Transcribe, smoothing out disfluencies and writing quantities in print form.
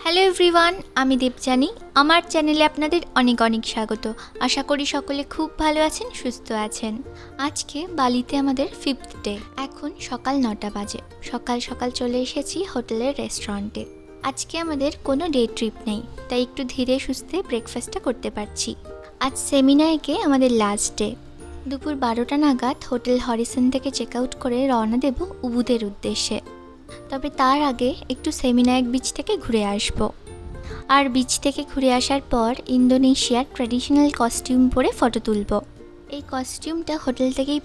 Hello everyone, আমি দেবযানী। আমার চ্যানেলে আপনাদের অনেক অনেক স্বাগত। আশা করি সকলে খুব ভালো আছেন, সুস্থ আছেন। আজকে বালিতে আমাদের 5th ডে। এখন সকাল 9টা বাজে। সকাল সকাল চলে এসেছি হোটেলের রেস্টুরেন্টে। আজকে আমাদের কোনো ডে ট্রিপ নেই, তাই একটু ধীরে সুস্থে ব্রেকফাস্টটা করতে পারছি। আজ সেমিনারকে আমাদের লাস্ট ডে। দুপুর 12টা নাগাদ হোটেল হরিসন থেকে চেক আউট করে রওনা দেব উবুদের উদ্দেশ্যে। তবে তার আগে একটু সেমিনায়ক বিচ থেকে ঘুরে আসব। আর বিচ থেকে ঘুরে আসার পর ইন্দোনেশিয়ার ট্র্যাডিশনাল কস্টিউম পরে ফটো তুলব। এই কস্টিউমটা হোটেল থেকেই